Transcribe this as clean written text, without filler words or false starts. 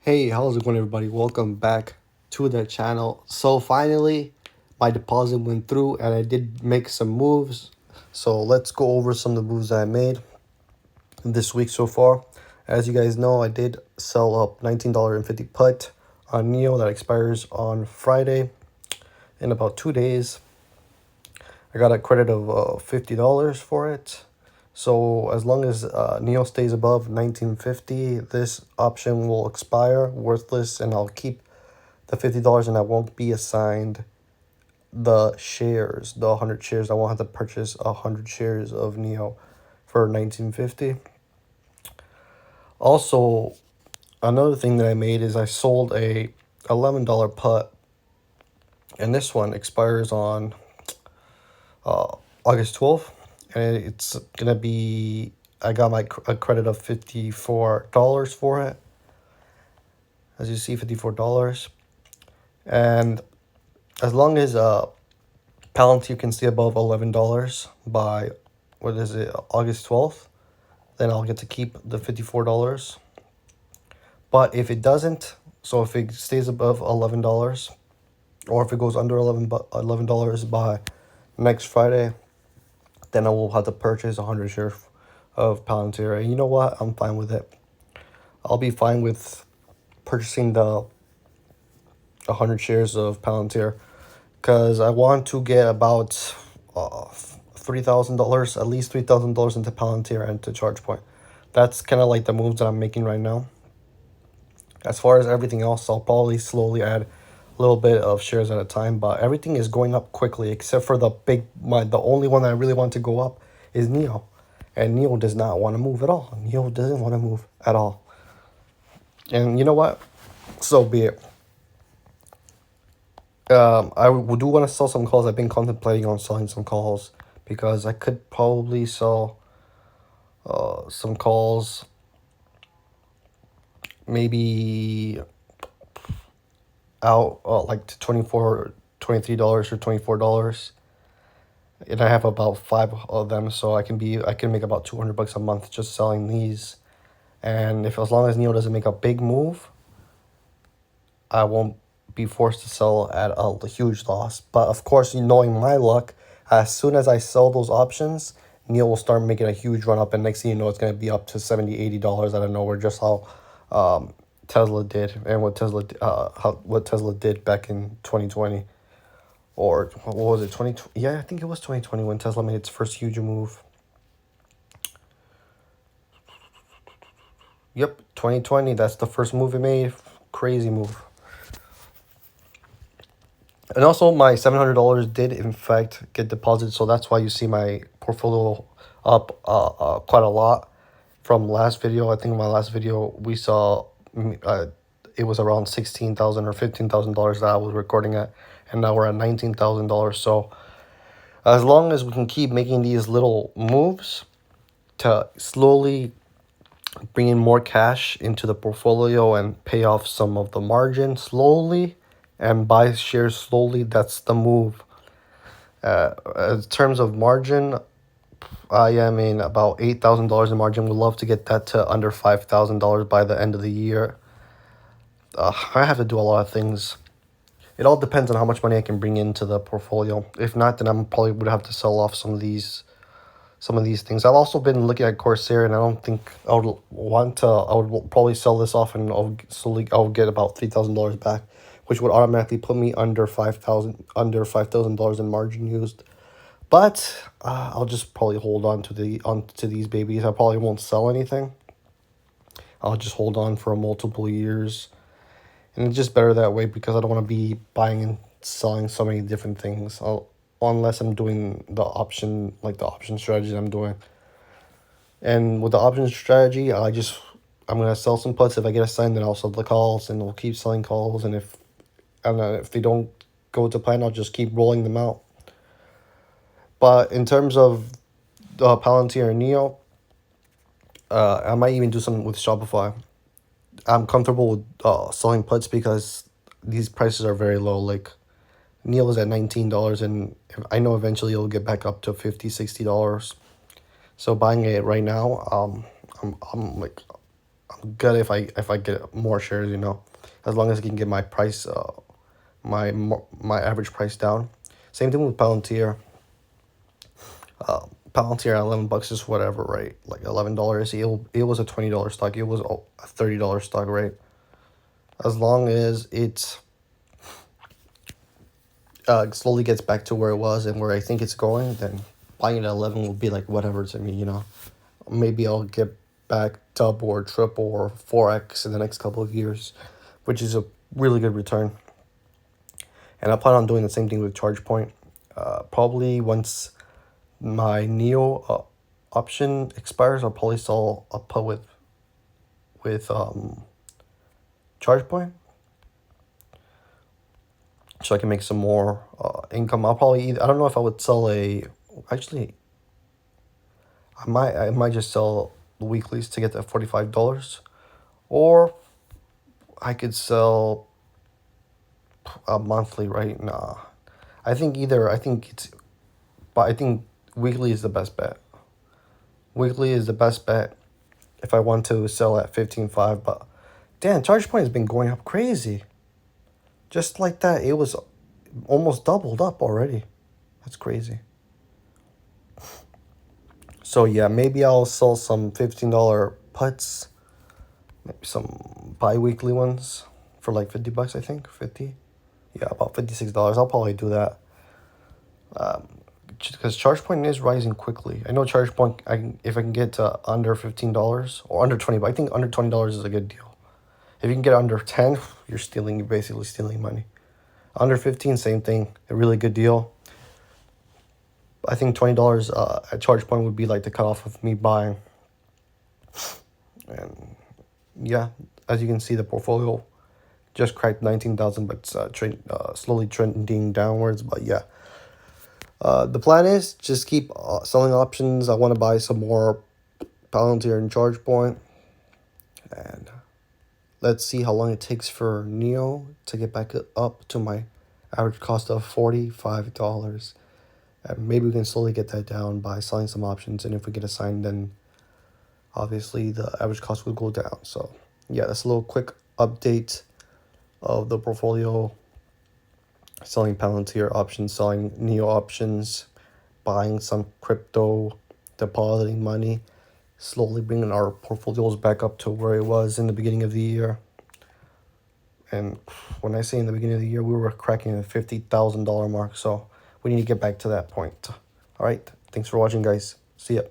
Hey, how's it going, everybody? Welcome back to the channel. So finally, my deposit went through and I did make some moves. So let's go over some of the moves that I made this week so far. As you guys know, I did sell up $19.50 put on NEO that expires on Friday in about 2 days. I got a credit of $50 for it. So as long as NEO stays above 1950, this option will expire worthless, and I'll keep the $50 and I won't be assigned the shares, the 100 shares. I won't have to purchase 100 shares of NEO for 1950. Also, another thing that I made is I sold a $11 put, and this one expires on August 12th, and it's gonna be, I got a credit of $54 for it. As you see, $54. And as long as Palantir can stay above $11 by, what is it, August 12th, then I'll get to keep the $54. But if it doesn't, so if it stays above $11, or if it goes under $11 by next Friday, then I will have to purchase 100 shares of Palantir. And you know what? I'm fine with it. I'll be fine with purchasing the 100 shares of Palantir, because I want to get about $3,000, at least $3,000 into Palantir and to ChargePoint. That's kind of like the moves that I'm making right now. As far as everything else, I'll probably slowly add a little bit of shares at a time, but everything is going up quickly except for the only one that I really want to go up is NEO. And NEO does not want to move at all. NEO doesn't want to move at all. And you know what? So be it. I do want to sell some calls. I've been contemplating on selling some calls because I could probably sell some calls maybe out like to $23 or $24. And I have about 5 of them, so I can make about $200 a month just selling these. And if, as long as NEO doesn't make a big move, I won't be forced to sell at a huge loss. But of course, knowing my luck, as soon as I sell those options, NEO will start making a huge run up, and next thing you know, it's going to be up to $70-$80 out of nowhere, just how Tesla did, and what Tesla did back in 2020. Or what was it, 2020? Yeah, I think it was 2020 when Tesla made its first huge move. Yep, 2020, that's the first move it made. Crazy move. And also, my $700 did in fact get deposited, so that's why you see my portfolio up quite a lot from last video. I think in my last video we saw it was around $16,000 or $15,000 that I was recording at, and now we're at $19,000. So as long as we can keep making these little moves to slowly bring in more cash into the portfolio and pay off some of the margin slowly and buy shares slowly, that's the move. In terms of margin, I am in about $8,000 in margin. Would love to get that to under $5,000 by the end of the year. I have to do a lot of things. It all depends on how much money I can bring into the portfolio. If not, then I'm probably would have to sell off some of these things. I've also been looking at Corsair, and I don't think I would want to. I would probably sell this off, and I'll get about $3,000 back, which would automatically put me under $5,000 in margin used. But I'll just probably hold on to these babies. I probably won't sell anything. I'll just hold on for multiple years, and it's just better that way because I don't want to be buying and selling so many different things. Unless I'm doing the option strategy I'm doing. And with the option strategy, I'm gonna sell some puts. If I get assigned, then I'll sell the calls, and we'll keep selling calls. And if they don't go to plan, I'll just keep rolling them out. But in terms of Palantir and NEO, I might even do something with Shopify. I'm comfortable with selling puts because these prices are very low. Like NEO is at $19, and I know eventually it'll get back up to $50-$60. So buying it right now, I'm like I'm good if I get more shares, you know, as long as I can get my price my average price down. Same thing with Palantir. Palantir at $11 is whatever, right? Like $11. It was a $20 stock. It was a $30 stock, right? As long as it slowly gets back to where it was and where I think it's going, then buying it at 11 will be like whatever to me, you know. Maybe I'll get back double or triple or 4x in the next couple of years, which is a really good return. And I plan on doing the same thing with ChargePoint. Probably once my Neo option expires, I'll probably sell a put with ChargePoint, so I can make some more income. I'll probably I don't know if I would sell a actually I might just sell the weeklies to get that $45, or I could sell a monthly right now. I think either I think it's but I think weekly is the best bet. Weekly is the best bet if I want to sell at 15.5. But damn, ChargePoint has been going up crazy. Just like that, it was almost doubled up already. That's crazy. So yeah, maybe I'll sell some $15 puts, maybe some bi-weekly ones for like $50, I think. 50. Yeah, about $56. I'll probably do that. Because ChargePoint is rising quickly. I know ChargePoint, if I can get to under $15 or under 20, but I think under $20 is a good deal. If you can get under 10, you're basically stealing money. Under 15, same thing, a really good deal. I think $20 at ChargePoint would be like the cutoff of me buying. And yeah, as you can see, the portfolio just cracked 19,000, but it's slowly trending downwards. But yeah, the plan is just keep selling options. I want to buy some more Palantir and ChargePoint, and let's see how long it takes for Neo to get back up to my average cost of $45. And maybe we can slowly get that down by selling some options. And if we get a sign, then obviously the average cost will go down. So yeah, that's a little quick update of the portfolio. Selling Palantir options, selling Neo options, buying some crypto, depositing money, slowly bringing our portfolios back up to where it was in the beginning of the year. And when I say in the beginning of the year, we were cracking the $50,000 mark. So we need to get back to that point. All right. Thanks for watching, guys. See ya.